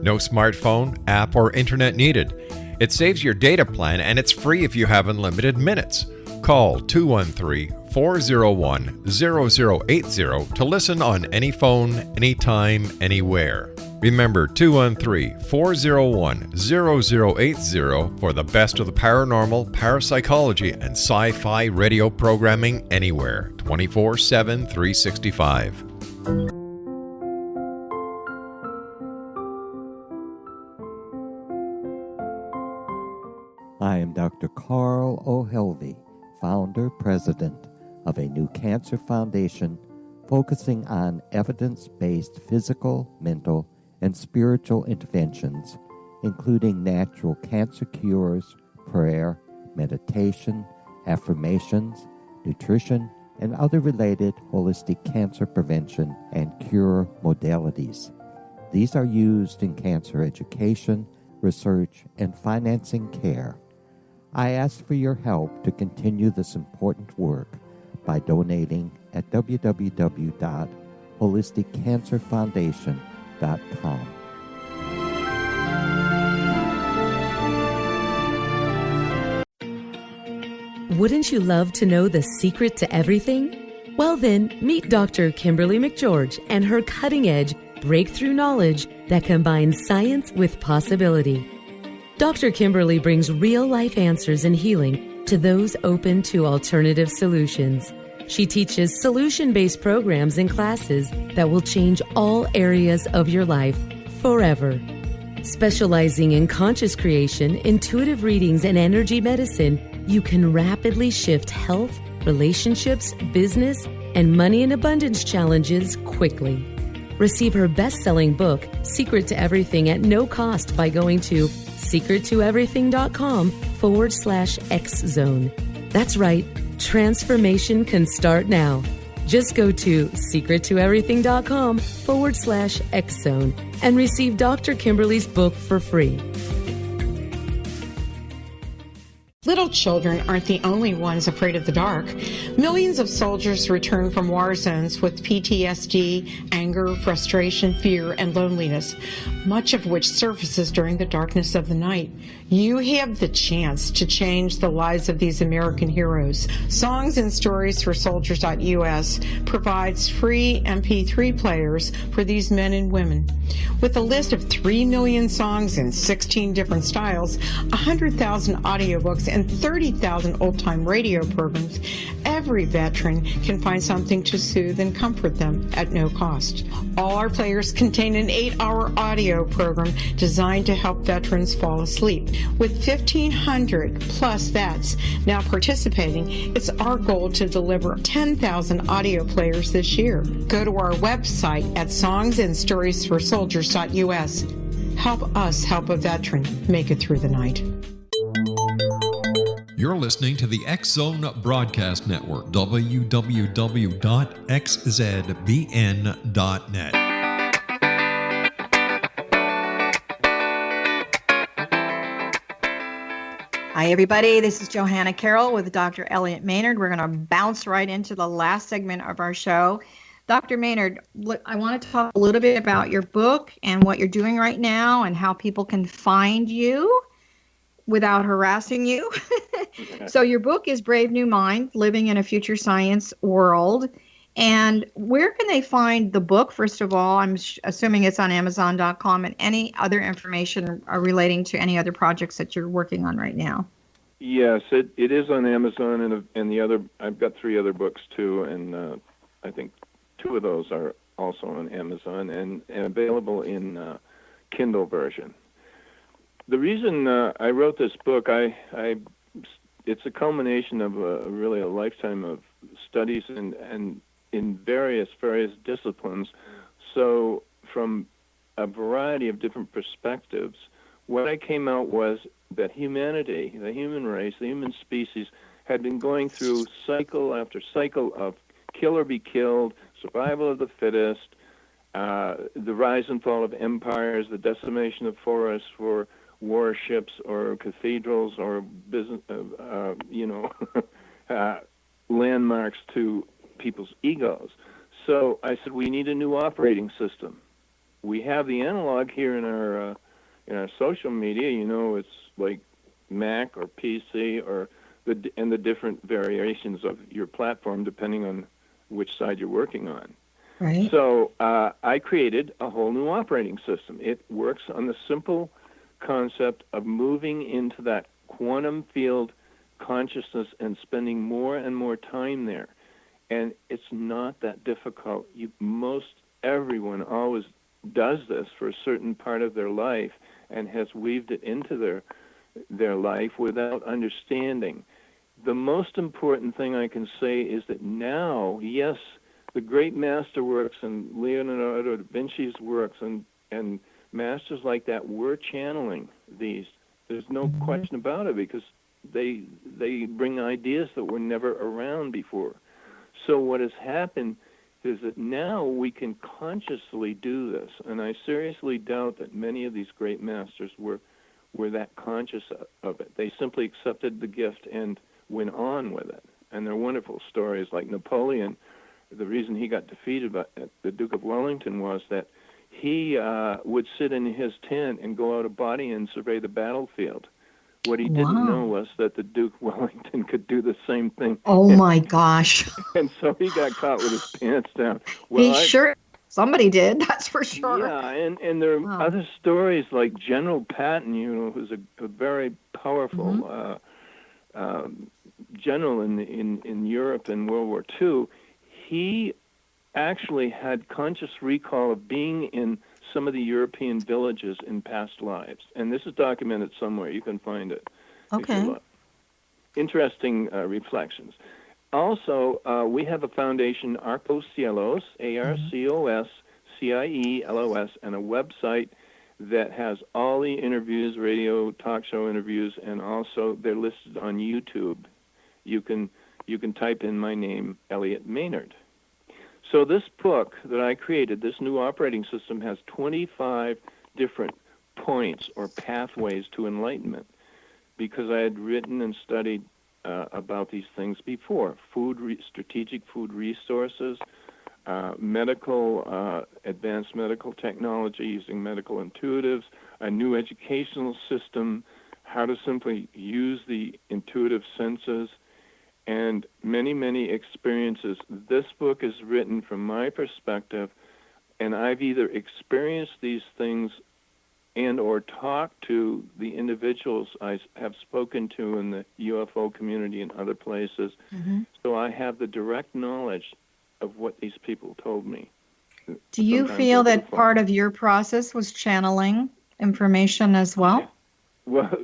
No smartphone, app, or internet needed. It saves your data plan and it's free if you have unlimited minutes. Call 213-401-0080 to listen on any phone, anytime, anywhere. Remember 213-401-0080 for the best of the paranormal, parapsychology, and sci-fi radio programming anywhere, 24/7, 365. I am Dr. Carl O'Helvey, founder, president of a new cancer foundation focusing on evidence-based physical, mental, and spiritual interventions, including natural cancer cures, prayer, meditation, affirmations, nutrition, and other related holistic cancer prevention and cure modalities. These are used in cancer education, research, and financing care. I ask for your help to continue this important work by donating at www.holisticcancerfoundation.com. Wouldn't you love to know the secret to everything? Well then, meet Dr. Kimberly McGeorge and her cutting-edge breakthrough knowledge that combines science with possibility. Dr. Kimberly brings real-life answers and healing to those open to alternative solutions. She teaches solution-based programs and classes that will change all areas of your life forever. Specializing in conscious creation, intuitive readings, and energy medicine, you can rapidly shift health, relationships, business, and money and abundance challenges quickly. Receive her best-selling book, Secret to Everything, at no cost by going to secrettoeverything.com/X-Zone. That's right, transformation can start now. Just go to secrettoeverything.com/X-Zone and receive Dr. Kimberly's book for free. Little children aren't the only ones afraid of the dark. Millions of soldiers return from war zones with PTSD, anger, frustration, fear, and loneliness, much of which surfaces during the darkness of the night. You have the chance to change the lives of these American heroes. Songs and Stories for Soldiers.us provides free MP3 players for these men and women. With a list of 3 million songs in 16 different styles, 100,000 audiobooks, and 30,000 old-time radio programs, every veteran can find something to soothe and comfort them at no cost. All our players contain an 8-hour audio program designed to help veterans fall asleep. With 1,500 plus vets now participating, it's our goal to deliver 10,000 audio players this year. Go to our website at songsandstoriesforsoldiers.us. Help us help a veteran make it through the night. You're listening to the X-Zone Broadcast Network, www.xzbn.net. Hi, everybody. This is Johanna Carroll with Dr. Elliott Maynard. We're going to bounce right into the last segment of our show. Dr. Maynard, I want to talk a little bit about your book and what you're doing right now and how people can find you without harassing you. So your book is Brave New Mind, Living in a Future Science World. And where can they find the book, first of all? I'm assuming it's on Amazon.com, and any other information relating to any other projects that you're working on right now. Yes, it is on Amazon, and the other, I've got 3 other books too, and I think 2 of those are also on Amazon and available in Kindle version. The reason I wrote this book, it's a culmination of really a lifetime of studies and in various disciplines. So from a variety of different perspectives, what I came out was that humanity, the human race, the human species, had been going through cycle after cycle of kill or be killed, survival of the fittest, the rise and fall of empires, the decimation of forests for warships or cathedrals or business, landmarks to people's egos. So I said, we need a new operating system. We have the analog here in our social media. You know, it's like Mac or PC or the different variations of your platform depending on which side you're working on. Right. So I created a whole new operating system. It works on the simple concept of moving into that quantum field consciousness and spending more and more time there. And it's not that difficult. Everyone always does this for a certain part of their life and has weaved it into their life without understanding. The most important thing I can say is that now, yes, the great master works and Leonardo da Vinci's works and masters like that were channeling these. There's no question about it, because they bring ideas that were never around before. So what has happened is that now we can consciously do this, and I seriously doubt that many of these great masters were that conscious of it. They simply accepted the gift and went on with it. And they're wonderful stories, like Napoleon. The reason he got defeated by the Duke of Wellington was that he would sit in his tent and go out of body and survey the battlefield. What he didn't know was that the Duke of Wellington could do the same thing. Oh, my gosh. And so he got caught with his pants down. Well, somebody did, that's for sure. Yeah, and there are other stories like General Patton, who's a very powerful general in Europe in World War II. He actually had conscious recall of being in some of the European villages in past lives. And this is documented somewhere. You can find it. Okay. Interesting reflections. Also, we have a foundation, Arcos Cielos, ARCOS, CIELOS, and a website that has all the interviews, radio, talk show interviews, and also they're listed on YouTube. You can type in my name, Elliott Maynard. So this book that I created, this new operating system, has 25 different points or pathways to enlightenment, because I had written and studied about these things before. Strategic food resources, advanced medical technology using medical intuitives, a new educational system, how to simply use the intuitive senses, and many, many experiences. This book is written from my perspective, and I've either experienced these things and or talked to the individuals I have spoken to in the UFO community and other places. Mm-hmm. So I have the direct knowledge of what these people told me. Do you feel that part of your process was channeling information as well? Well,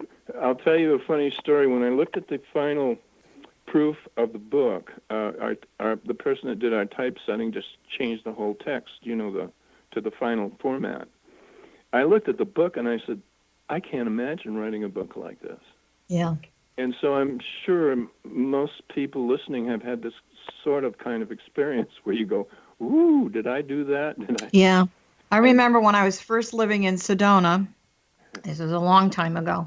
I'll tell you a funny story. When I looked at the final proof of the book, the person that did our typesetting just changed the whole text, to the final format. I looked at the book and I said, I can't imagine writing a book like this. Yeah. And so I'm sure most people listening have had this sort of kind of experience where you go, ooh, did I do that? Yeah. I remember when I was first living in Sedona, this was a long time ago,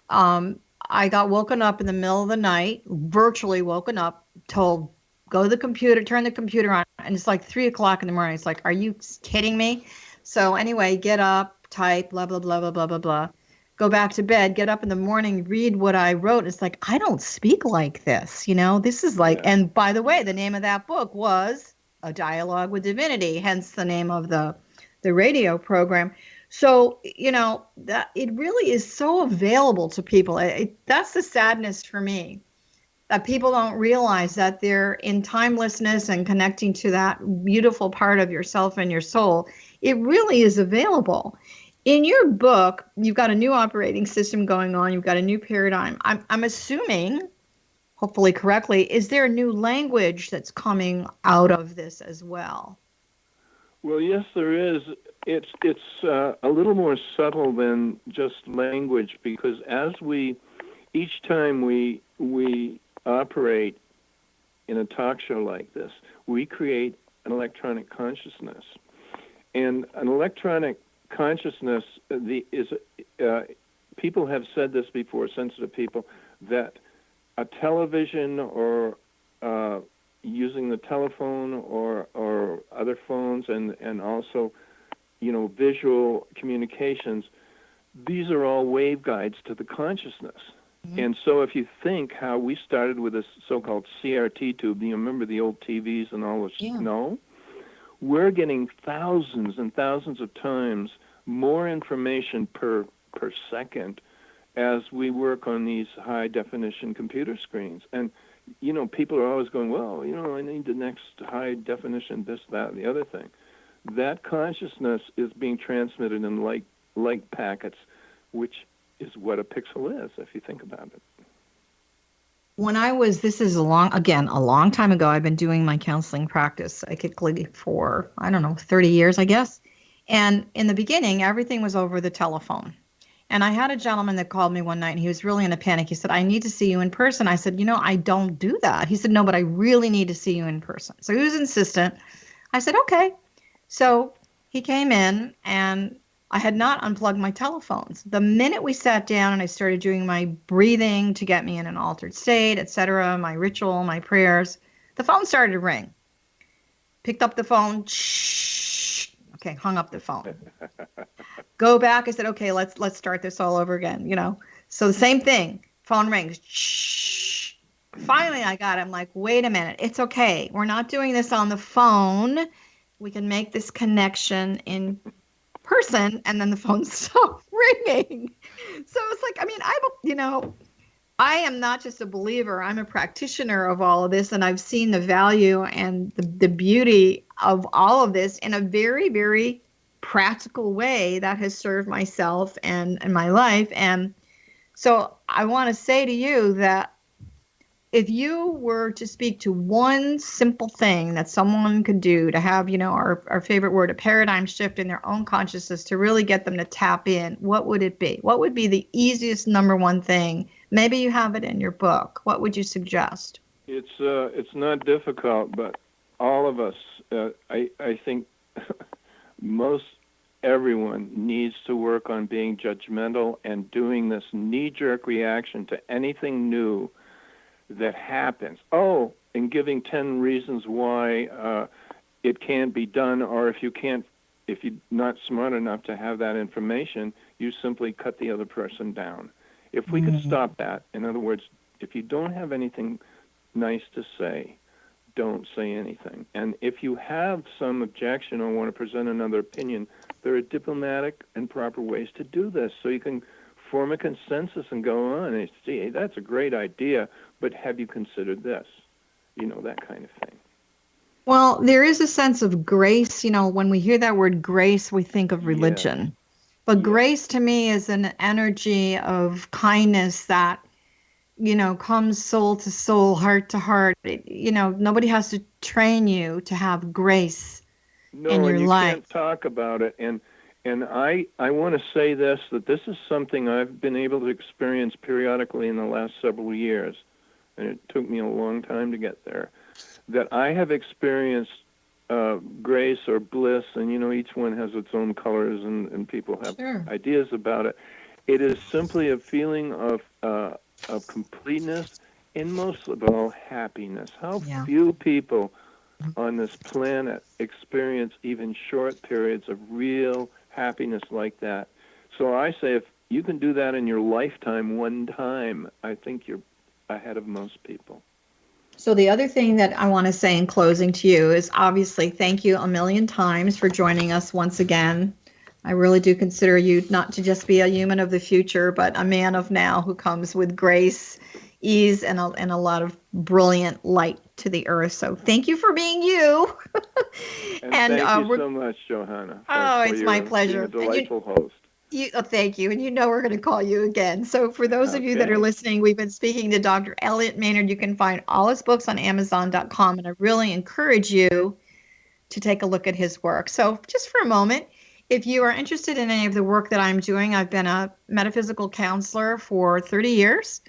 I got woken up in the middle of the night, virtually woken up, told, go to the computer, turn the computer on, and it's like 3 o'clock in the morning. It's like, are you kidding me? So anyway, get up, type, blah, blah, blah, blah, blah, blah, blah. Go back to bed, get up in the morning, read what I wrote. It's like, I don't speak like this, this is like, and by the way, the name of that book was A Dialogue with Divinity, hence the name of the radio program. So, that it really is so available to people. That's the sadness for me, that people don't realize that they're in timelessness and connecting to that beautiful part of yourself and your soul. It really is available. In your book, you've got a new operating system going on. You've got a new paradigm. I'm assuming, hopefully correctly, is there a new language that's coming out of this as well? Well, yes, there is. It's a little more subtle than just language, because each time we operate in a talk show like this, we create an electronic consciousness, and an electronic consciousness people have said this before, sensitive people, that a television or using the telephone or other phones, and also, visual communications, these are all waveguides to the consciousness. Mm-hmm. And so if you think how we started with this so-called CRT tube, do you remember the old TVs and all this? Yeah. No? We're getting thousands and thousands of times more information per second as we work on these high-definition computer screens. And, people are always going, well, I need the next high-definition, this, that, and the other thing. That consciousness is being transmitted in light packets, which is what a pixel is, if you think about it. When this is a long time ago, I've been doing my counseling practice psychically for, 30 years, I guess. And in the beginning, everything was over the telephone. And I had a gentleman that called me one night, and he was really in a panic. He said, I need to see you in person. I said, I don't do that. He said, no, but I really need to see you in person. So he was insistent. I said, okay. So he came in, and I had not unplugged my telephones. The minute we sat down and I started doing my breathing to get me in an altered state, etc., my ritual, my prayers, the phone started to ring. Picked up the phone. Shh. Okay, hung up the phone. Go back. I said, okay, let's start this all over again. So the same thing. Phone rings. Shh. Finally, I got it. I'm like, wait a minute. It's okay. We're not doing this on the phone. We can make this connection in person, and then the phone stopped ringing. So it's like, I am not just a believer, I'm a practitioner of all of this, and I've seen the value and the beauty of all of this in a very, very practical way that has served myself and my life. And so I want to say to you that if you were to speak to one simple thing that someone could do to have, our favorite word, a paradigm shift in their own consciousness to really get them to tap in, what would it be? What would be the easiest number one thing? Maybe you have it in your book. What would you suggest? It's not difficult, but all of us, I think most everyone needs to work on being judgmental and doing this knee-jerk reaction to anything new that happens. And giving 10 reasons why it can't be done, or if you're not smart enough to have that information, you simply cut the other person down. If we could stop that, in other words, if you don't have anything nice to say, don't say anything. And if you have some objection or want to present another opinion, there are diplomatic and proper ways to do this, so you can form a consensus and go on and see, hey, that's a great idea, but have you considered this? That kind of thing. Well, there is a sense of grace. When we hear that word grace, we think of religion. Yeah. But grace to me is an energy of kindness that, comes soul to soul, heart to heart. Nobody has to train you to have grace in your life. No, and you can't talk about it. And I want to say that this is something I've been able to experience periodically in the last several years, and it took me a long time to get there, that I have experienced grace or bliss, and each one has its own colors, and people have ideas about it. It is simply a feeling of completeness and most of all happiness. How few people on this planet experience even short periods of real happiness like that. So I say if you can do that in your lifetime one time, I think you're ahead of most people. So the other thing that I want to say in closing to you is obviously thank you a million times for joining us once again. I really do consider you not to just be a human of the future, but a man of now who comes with grace, ease, and a lot of brilliant light to the earth. So thank you for being you. and thank you so much, Johanna. It's my pleasure. Being a delightful host. Thank you. And we're going to call you again. So for those of you that are listening, we've been speaking to Dr. Elliott Maynard. You can find all his books on Amazon.com. And I really encourage you to take a look at his work. So just for a moment, if you are interested in any of the work that I'm doing, I've been a metaphysical counselor for 30 years,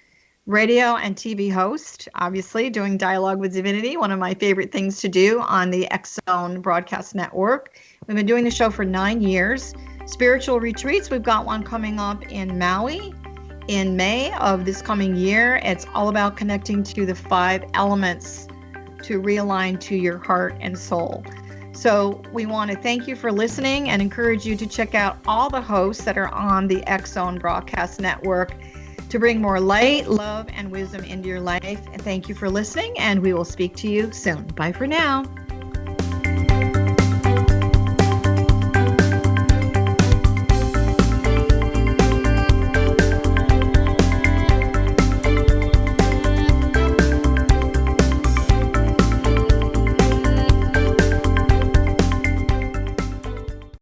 radio and TV host, obviously doing Dialogue with Divinity, one of my favorite things to do on the X-Zone Broadcast Network. We've been doing the show for 9 years. Spiritual retreats, we've got one coming up in Maui in May of this coming year. It's all about connecting to the 5 elements to realign to your heart and soul. So we want to thank you for listening and encourage you to check out all the hosts that are on the X-Zone Broadcast Network to bring more light, love, and wisdom into your life. And thank you for listening, and we will speak to you soon. Bye for now.